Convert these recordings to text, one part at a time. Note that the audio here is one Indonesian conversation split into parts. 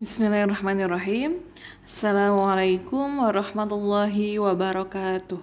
Bismillahirrahmanirrahim. Assalamualaikum warahmatullahi wabarakatuh.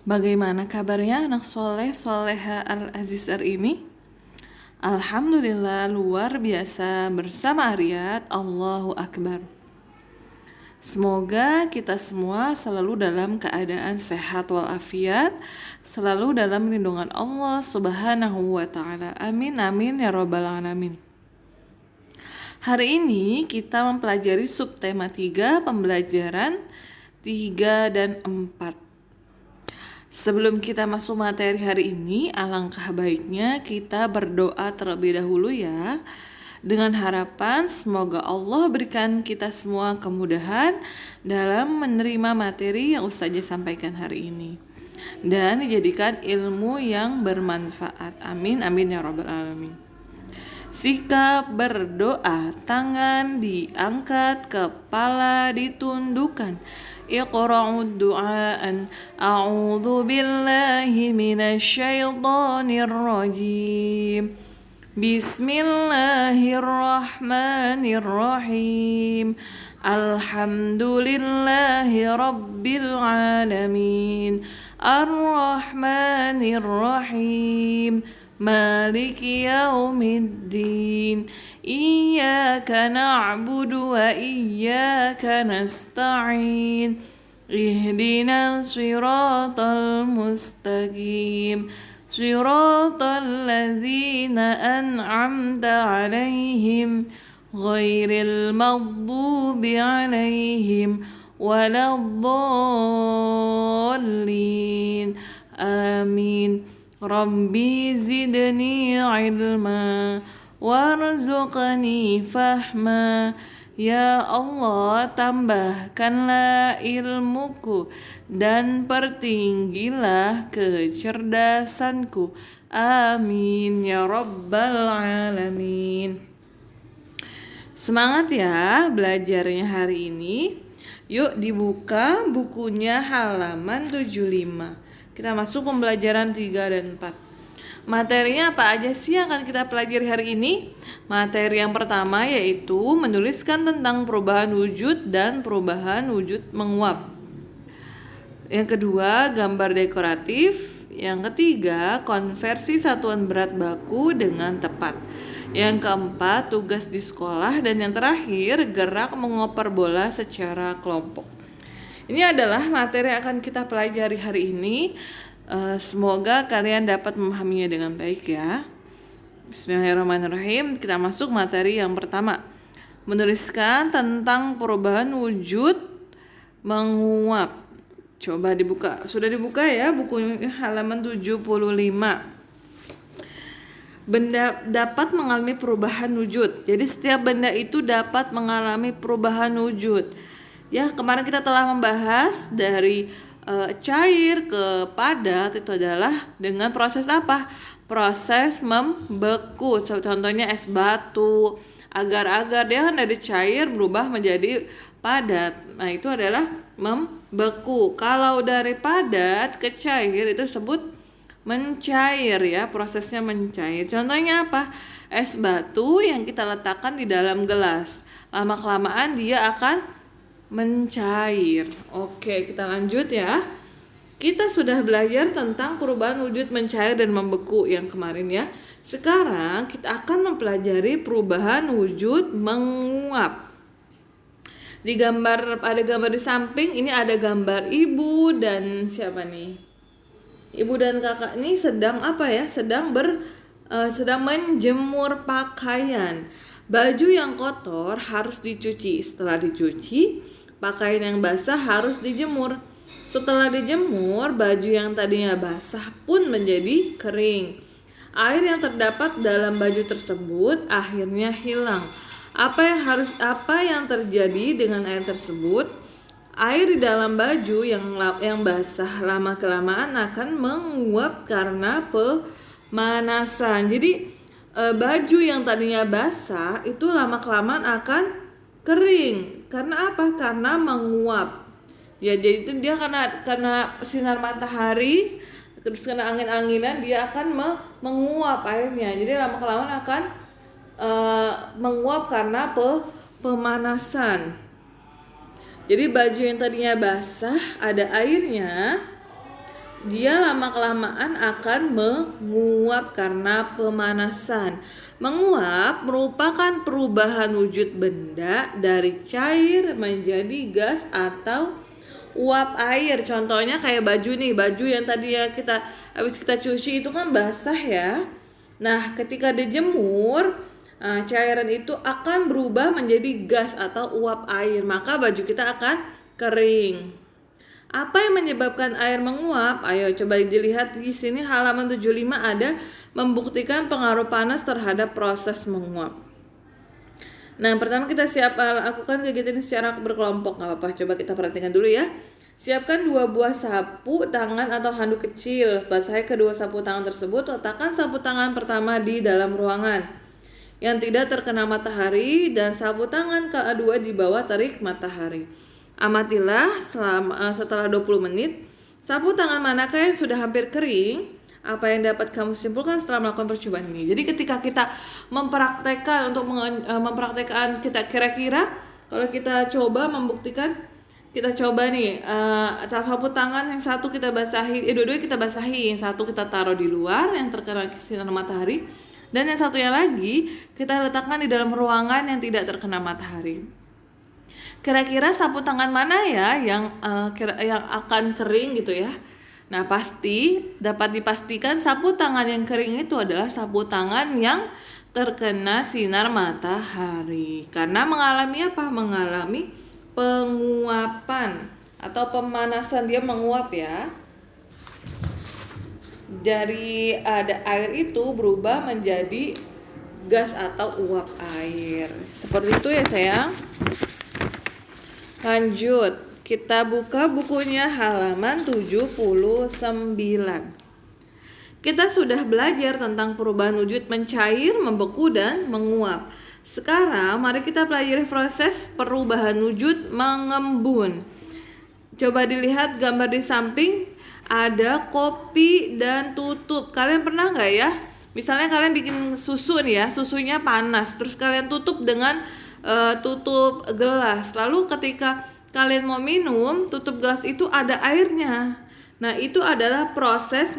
Bagaimana kabarnya anak soleh soleha Al-Azizar ini? Alhamdulillah luar biasa bersama Ariyat. Allahu Akbar. Semoga kita semua selalu dalam keadaan sehat walafiat, selalu dalam lindungan Allah Subhanahu wa taala. Amin amin ya rabbal alamin. Hari ini kita mempelajari subtema 3, pembelajaran 3 dan 4. Sebelum kita masuk materi hari ini, alangkah baiknya kita berdoa terlebih dahulu ya. Dengan harapan semoga Allah berikan kita semua kemudahan dalam menerima materi yang Ustazah sampaikan hari ini. Dan dijadikan ilmu yang bermanfaat. Amin, amin ya rabbal alamin. Sikap berdoa, tangan diangkat, kepala ditundukkan. Iqra'ud du'aan, a'udzu billahi minasyaitonir rajim. Bismillahirrahmanirrahim. Alhamdulillahi rabbil alamin. Ar-Rahmanir-Rahim. Maliki yaumiddin. Iyyaka na'budu wa iyyaka nasta'in. Ihdinas siratal mustaqim. Siratal ladzina an'amta 'alaihim ghairil maghdubi 'alaihim waladdallin. Amin. Rabbi zidni ilma warzuqni fahma. Ya Allah, tambahkanlah ilmuku dan pertinggilah kecerdasanku. Amin ya rabbal alamin. Semangat ya belajarnya hari ini. Yuk dibuka bukunya halaman 75. Kita masuk pembelajaran 3 dan 4. Materinya apa aja sih yang akan kita pelajari hari ini? Materi yang pertama yaitu menuliskan tentang perubahan wujud dan perubahan wujud menguap. Yang kedua, gambar dekoratif. Yang ketiga, konversi satuan berat baku dengan tepat. Yang keempat, tugas di sekolah. Dan yang terakhir, gerak mengoper bola secara kelompok. Ini adalah materi yang akan kita pelajari hari ini. Semoga kalian dapat memahaminya dengan baik ya. Bismillahirrahmanirrahim. Kita masuk materi yang pertama. Menuliskan tentang perubahan wujud menguap. Coba dibuka. Sudah dibuka ya buku halaman 75. Benda dapat mengalami perubahan wujud. Jadi setiap benda itu dapat mengalami perubahan wujud. Ya, kemarin kita telah membahas dari cair ke padat itu adalah dengan proses apa? Proses membeku. Contohnya es batu, agar-agar dia kan dari cair berubah menjadi padat. Nah, itu adalah membeku. Kalau dari padat ke cair itu disebut mencair ya, prosesnya mencair. Contohnya apa? Es batu yang kita letakkan di dalam gelas. Lama-kelamaan dia akan mencair. Oke, kita lanjut ya. Kita sudah belajar tentang perubahan wujud mencair dan membeku yang kemarin ya. Sekarang kita akan mempelajari perubahan wujud menguap. Di gambar, ada gambar di samping, ini ada gambar ibu dan siapa nih? Ibu dan kakak ini sedang apa ya? Sedang menjemur pakaian. Baju yang kotor harus dicuci. Setelah dicuci, pakaian yang basah harus dijemur. Setelah dijemur, baju yang tadinya basah pun menjadi kering. Air yang terdapat dalam baju tersebut akhirnya hilang. Apa yang terjadi dengan air tersebut? Air di dalam baju yang basah lama-kelamaan akan menguap karena pemanasan. Jadi baju yang tadinya basah itu lama-kelamaan akan kering. Karena apa? Karena menguap. Ya, jadi itu dia karena sinar matahari, terus kena angin-anginan, dia akan menguap airnya. Jadi lama-kelamaan akan menguap karena pemanasan. Jadi baju yang tadinya basah ada airnya, dia lama-kelamaan akan menguap karena pemanasan. Menguap merupakan perubahan wujud benda dari cair menjadi gas atau uap air. Contohnya kayak baju nih, baju yang tadi ya habis kita cuci itu kan basah ya. Nah, ketika dijemur, cairan itu akan berubah menjadi gas atau uap air, maka baju kita akan kering. Apa yang menyebabkan air menguap? Ayo coba dilihat di sini halaman 75 ada membuktikan pengaruh panas terhadap proses menguap. Nah, pertama kita lakukan kegiatan ini secara berkelompok, nggak apa-apa. Coba kita perhatikan dulu ya. Siapkan 2 buah sapu tangan atau handuk kecil. Basahi kedua sapu tangan tersebut. Letakkan sapu tangan pertama di dalam ruangan yang tidak terkena matahari dan sapu tangan kedua di bawah terik matahari. Amatilah setelah 20 menit sapu tangan manakah yang sudah hampir kering. Apa yang dapat kamu simpulkan setelah melakukan percobaan ini? Jadi ketika kita mempraktekkan kita kira-kira kalau kita coba membuktikan, kita coba nih sapu tangan yang satu kita basahi, dua-duanya kita basahi, yang satu kita taruh di luar yang terkena sinar matahari, dan yang satunya lagi kita letakkan di dalam ruangan yang tidak terkena matahari. Kira-kira sapu tangan mana ya yang akan kering gitu ya? Nah, pasti dapat dipastikan sapu tangan yang kering itu adalah sapu tangan yang terkena sinar matahari. Karena mengalami apa? Mengalami penguapan atau pemanasan, dia menguap ya. Dari ada air itu berubah menjadi gas atau uap air. Seperti itu ya sayang. Lanjut. Kita buka bukunya halaman 79. Kita sudah belajar tentang perubahan wujud mencair, membeku, dan menguap. Sekarang mari kita pelajari proses perubahan wujud mengembun. Coba dilihat gambar di samping, ada kopi dan tutup. Kalian pernah nggak ya? Misalnya kalian bikin susu nih ya, susunya panas, terus kalian tutup dengan tutup gelas. Lalu ketika kalian mau minum, tutup gelas itu ada airnya. Nah, itu adalah proses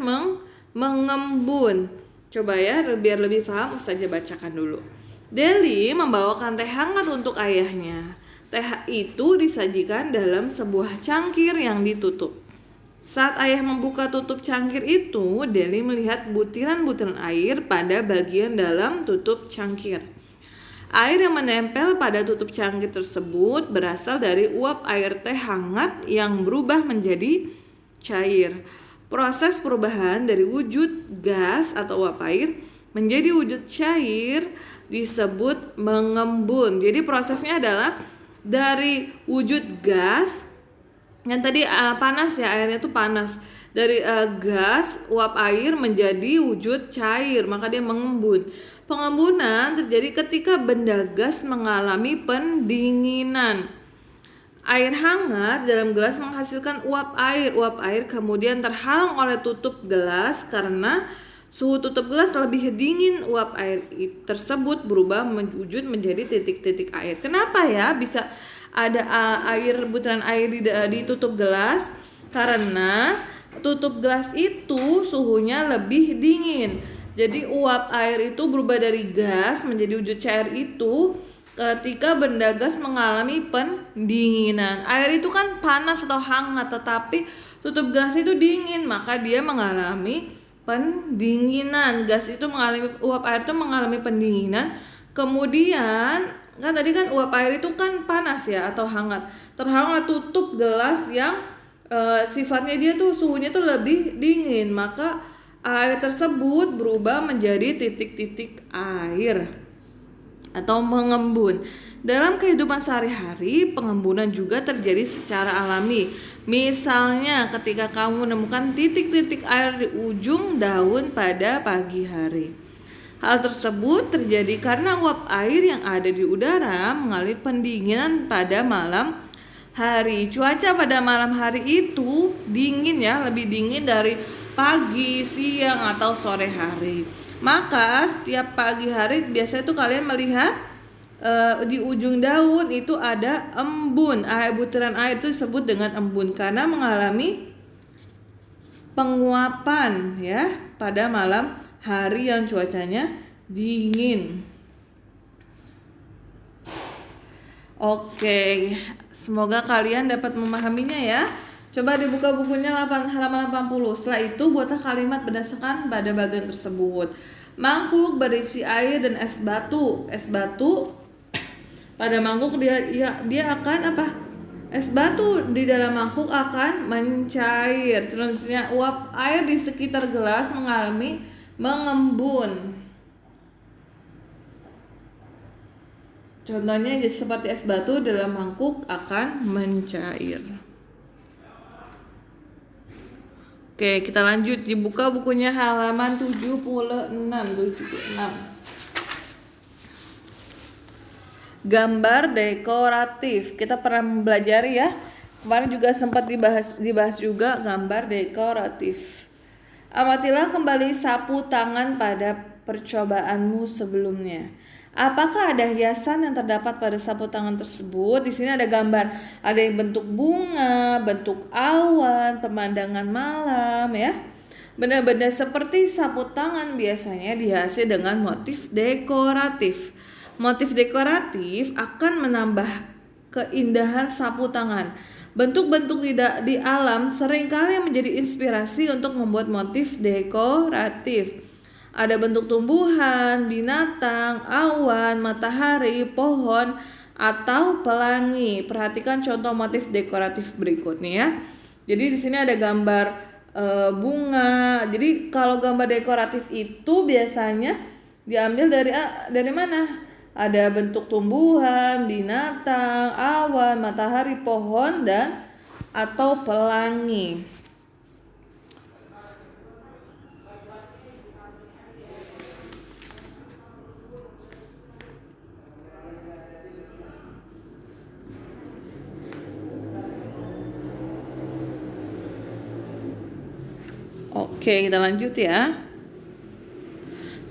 mengembun. Coba ya, biar lebih paham, Ustazah bacakan dulu. Deli membawakan teh hangat untuk ayahnya. Teh itu disajikan dalam sebuah cangkir yang ditutup. Saat ayah membuka tutup cangkir itu, Deli melihat butiran-butiran air pada bagian dalam tutup cangkir. Air yang menempel pada tutup cangkir tersebut berasal dari uap air teh hangat yang berubah menjadi cair. Proses perubahan dari wujud gas atau uap air menjadi wujud cair disebut mengembun. Jadi prosesnya adalah dari wujud gas yang tadi panas ya, airnya itu panas. Dari gas uap air menjadi wujud cair, maka dia mengembun. Pengembunan terjadi ketika benda gas mengalami pendinginan. Air hangat dalam gelas menghasilkan uap air. Uap air kemudian terhalang oleh tutup gelas karena suhu tutup gelas lebih dingin. Uap air tersebut berubah wujud menjadi titik-titik air. Kenapa ya bisa ada butiran air di tutup gelas? Karena tutup gelas itu suhunya lebih dingin. Jadi uap air itu berubah dari gas menjadi wujud cair itu ketika benda gas mengalami pendinginan. Air itu kan panas atau hangat, tetapi tutup gelas itu dingin, maka dia mengalami pendinginan. Uap air itu mengalami pendinginan. Kemudian kan tadi kan uap air itu kan panas ya atau hangat. Terhalang oleh tutup gelas yang sifatnya dia tuh suhunya tuh lebih dingin, maka air tersebut berubah menjadi titik-titik air atau mengembun. Dalam kehidupan sehari-hari, pengembunan juga terjadi secara alami. Misalnya ketika kamu menemukan titik-titik air di ujung daun pada pagi hari. Hal tersebut terjadi karena uap air yang ada di udara mengalami pendinginan pada malam hari. Cuaca pada malam hari itu dingin ya, lebih dingin dari pagi, siang, atau sore hari. Maka setiap pagi hari biasanya tuh kalian melihat di ujung daun itu ada embun. Butiran air itu disebut dengan embun karena mengalami penguapan ya pada malam hari yang cuacanya dingin. Oke, semoga kalian dapat memahaminya ya. Coba dibuka bukunya halaman 80. Setelah itu buatlah kalimat berdasarkan pada bagian tersebut. Mangkuk berisi air dan es batu. Es batu pada mangkuk dia akan apa? Es batu di dalam mangkuk akan mencair. Selanjutnya uap air di sekitar gelas mengalami mengembun. Contohnya seperti es batu dalam mangkuk akan mencair. Oke, kita lanjut. Dibuka bukunya halaman 76. Gambar dekoratif. Kita pernah belajar ya. Kemarin juga sempat dibahas juga gambar dekoratif. Amatilah kembali sapu tangan pada percobaanmu sebelumnya. Apakah ada hiasan yang terdapat pada sapu tangan tersebut? Di sini ada gambar, ada yang bentuk bunga, bentuk awan, pemandangan malam ya. Benda-benda seperti sapu tangan biasanya dihiasi dengan motif dekoratif. Motif dekoratif akan menambah keindahan sapu tangan. Bentuk-bentuk di alam seringkali menjadi inspirasi untuk membuat motif dekoratif. Ada bentuk tumbuhan, binatang, awan, matahari, pohon, atau pelangi. Perhatikan contoh motif dekoratif berikut nih ya. Jadi di sini ada gambar bunga. Jadi kalau gambar dekoratif itu biasanya diambil dari mana? Ada bentuk tumbuhan, binatang, awan, matahari, pohon, dan atau pelangi. Oke, kita lanjut ya.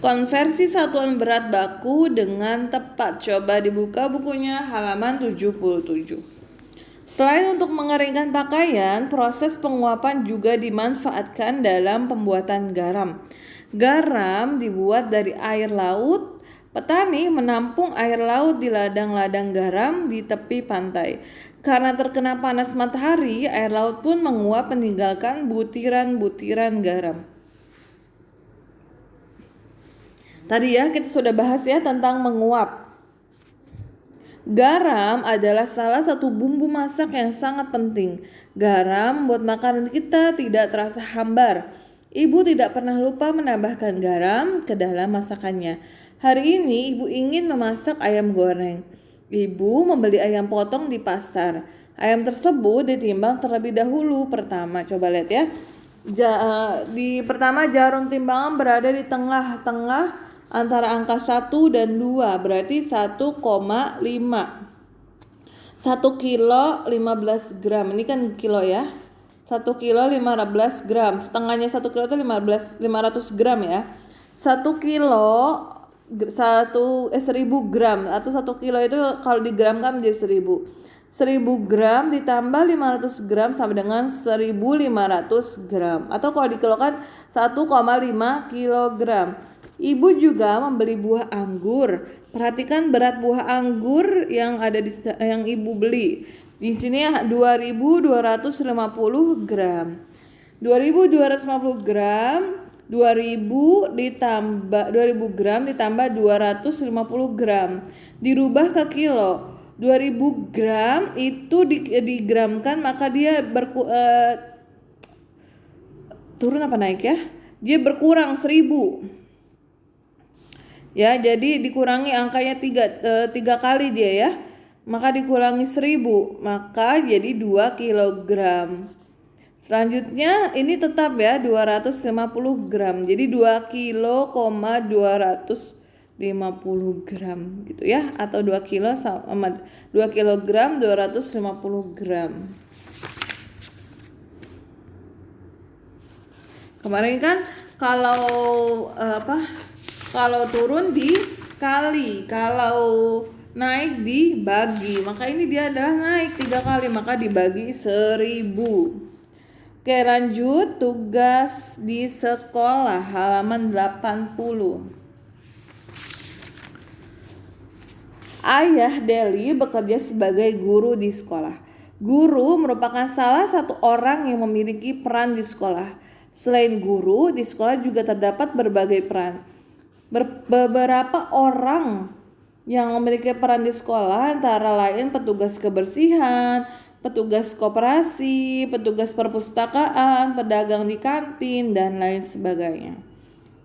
Konversi satuan berat baku dengan tepat. Coba dibuka bukunya halaman 77. Selain untuk mengeringkan pakaian, proses penguapan juga dimanfaatkan dalam pembuatan garam. Garam dibuat dari air laut. Petani menampung air laut di ladang-ladang garam di tepi pantai. Karena terkena panas matahari, air laut pun menguap meninggalkan butiran-butiran garam. Tadi ya kita sudah bahas ya tentang menguap. Garam adalah salah satu bumbu masak yang sangat penting. Garam membuat makanan kita tidak terasa hambar. Ibu tidak pernah lupa menambahkan garam ke dalam masakannya. Hari ini ibu ingin memasak ayam goreng. Ibu membeli ayam potong di pasar. Ayam tersebut ditimbang terlebih dahulu. Pertama, coba lihat ya. Pertama jarum timbangan berada di tengah-tengah antara angka 1 dan 2, berarti 1,5. 1 kilo 15 gram. Ini kan kilo ya. 1 kilo 15 gram. Setengahnya 1 kilo itu 500 gram ya. 1 kilo 1000 gram atau 1 kilo itu kalau digramkan menjadi 1000. 1000 gram ditambah 500 gram sama dengan 1500 gram atau kalau dikilokan 1,5 kilogram. Ibu juga membeli buah anggur. Perhatikan berat buah anggur yang ibu beli. Di sini 2250 gram. 2250 gram 2000 gram ditambah 250 gram dirubah ke kilo. 2000 gram itu digramkan maka dia turun apa naik ya? Dia berkurang 1000. Ya, jadi dikurangi angkanya 3 kali dia ya. Maka dikurangi 1000, maka jadi 2 kilogram. Selanjutnya ini tetap ya 250 gram. Jadi 2 kilo, 250 gram gitu ya. Atau 2 kilo sama 2 kilogram 250 gram. Kemarin kan kalau turun dikali, kalau naik dibagi, maka ini dia adalah naik 3 kali, maka dibagi 1000. Oke, lanjut tugas di sekolah halaman 80. Ayah Deli bekerja sebagai guru di sekolah. Guru merupakan salah satu orang yang memiliki peran di sekolah. Selain guru, di sekolah juga terdapat berbagai peran. Beberapa orang yang memiliki peran di sekolah antara lain petugas kebersihan, petugas koperasi, petugas perpustakaan, pedagang di kantin, dan lain sebagainya.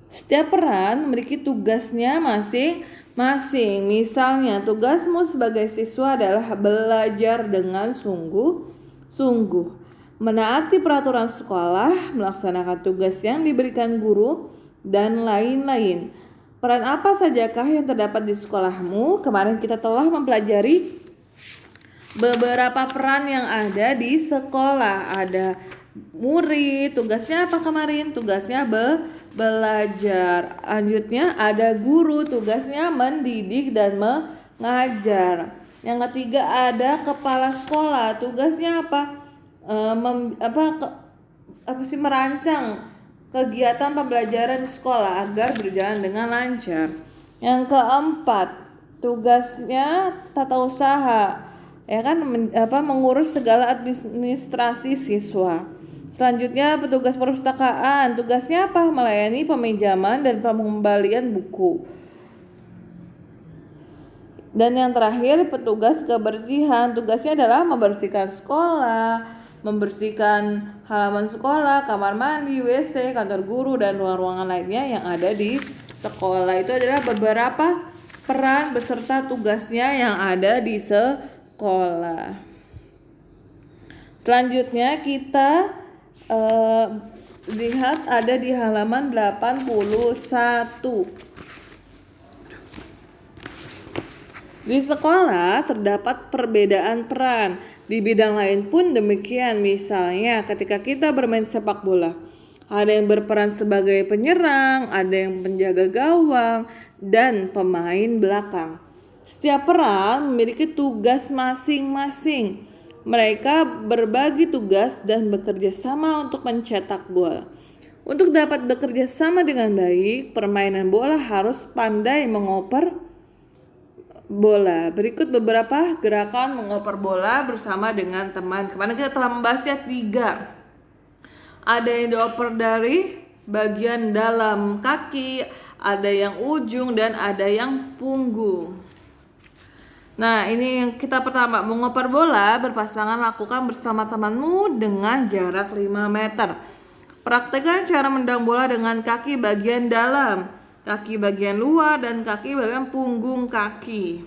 Setiap peran memiliki tugasnya masing-masing. Misalnya, tugasmu sebagai siswa adalah belajar dengan sungguh-sungguh, menaati peraturan sekolah, melaksanakan tugas yang diberikan guru, dan lain-lain. Peran apa sajakah yang terdapat di sekolahmu? Kemarin kita telah mempelajari beberapa peran yang ada di sekolah. Ada murid, tugasnya apa kemarin? Tugasnya belajar. Lanjutnya ada guru, tugasnya mendidik dan mengajar. Yang ketiga ada kepala sekolah, tugasnya apa? Merancang kegiatan pembelajaran di sekolah agar berjalan dengan lancar. Yang keempat, tugasnya tata usaha, ya kan, mengurus segala administrasi siswa. Selanjutnya petugas perpustakaan, tugasnya apa? Melayani peminjaman dan pengembalian buku. Dan yang terakhir petugas kebersihan, tugasnya adalah membersihkan sekolah, membersihkan halaman sekolah, kamar mandi, WC, kantor guru, dan ruang-ruangan lainnya yang ada di sekolah. Itu adalah beberapa peran beserta tugasnya yang ada di sekolah. Selanjutnya kita lihat ada di halaman 81. Di sekolah terdapat perbedaan peran. Di bidang lain pun demikian. Misalnya ketika kita bermain sepak bola, ada yang berperan sebagai penyerang, ada yang penjaga gawang, dan pemain belakang. Setiap peran memiliki tugas masing-masing. Mereka berbagi tugas dan bekerja sama untuk mencetak gol. Untuk dapat bekerja sama dengan baik, permainan bola harus pandai mengoper bola. Berikut beberapa gerakan mengoper bola bersama dengan teman. Kemarin kita telah membahasnya 3. Ada yang dioper dari bagian dalam kaki, ada yang ujung, dan ada yang punggung. Nah, ini yang kita pertama, mengoper bola berpasangan, lakukan bersama temanmu dengan jarak 5 meter. Praktekkan cara mendang bola dengan kaki bagian dalam, kaki bagian luar, dan kaki bagian punggung kaki.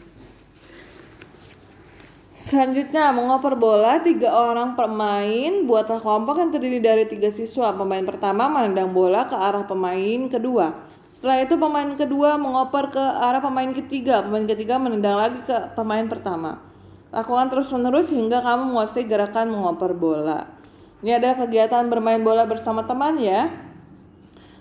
Selanjutnya, mengoper bola 3 orang pemain. Buatlah kelompok yang terdiri dari 3 siswa. Pemain pertama menendang bola ke arah pemain kedua. Setelah itu pemain kedua mengoper ke arah pemain ketiga. Pemain ketiga menendang lagi ke pemain pertama. Lakukan terus menerus hingga kamu menguasai gerakan mengoper bola. Ini ada kegiatan bermain bola bersama teman ya.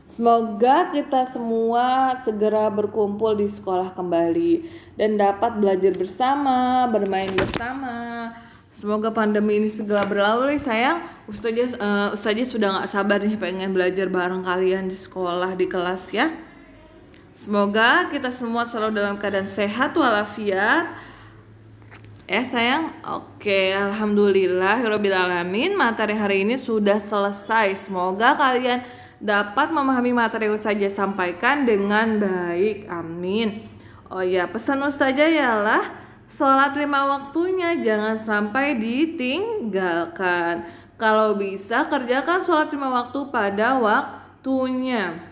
Semoga kita semua segera berkumpul di sekolah kembali dan dapat belajar bersama, bermain bersama. Semoga pandemi ini segera berlalu. Sayang, Ustazah sudah gak sabar nih pengen belajar bareng kalian di sekolah, di kelas ya. Semoga kita semua selalu dalam keadaan sehat walafiat. Sayang. Oke, alhamdulillahirabbil alamin. Materi hari ini sudah selesai. Semoga kalian dapat memahami materi yang Ustazah sampaikan dengan baik. Amin. Oh ya, pesan Ustazah ialah sholat 5 waktunya jangan sampai ditinggalkan. Kalau bisa kerjakan sholat 5 waktu pada waktunya.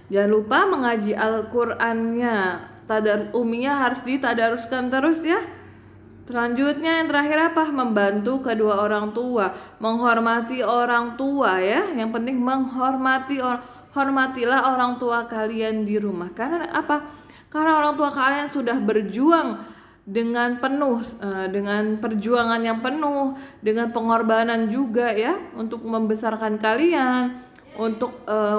Jangan lupa mengaji Al-Qur'annya. Tadarus uminya harus ditadaruskan terus ya. Selanjutnya yang terakhir apa? Membantu kedua orang tua, menghormati orang tua ya. Yang penting hormatilah orang tua kalian di rumah. Karena apa? Karena orang tua kalian sudah berjuang dengan penuh, dengan perjuangan yang penuh, dengan pengorbanan juga ya, untuk membesarkan kalian, untuk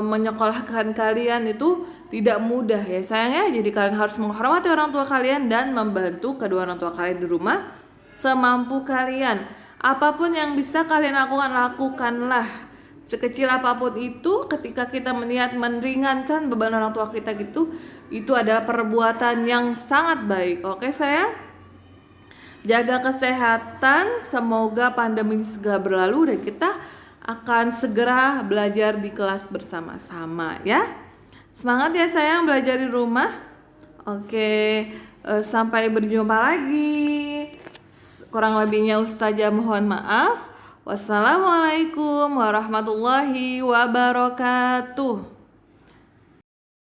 menyekolahkan kalian itu tidak mudah ya sayangnya. Jadi kalian harus menghormati orang tua kalian dan membantu kedua orang tua kalian di rumah semampu kalian. Apapun yang bisa kalian lakukan, lakukanlah. Sekecil apapun itu, ketika kita meniat meringankan beban orang tua kita gitu, itu adalah perbuatan yang sangat baik. Oke sayang? Jaga kesehatan, semoga pandemi ini segera berlalu dan kita akan segera belajar di kelas bersama-sama ya. Semangat ya sayang belajar di rumah. Oke, sampai berjumpa lagi. Kurang lebihnya Ustazah mohon maaf. Wassalamualaikum warahmatullahi wabarakatuh.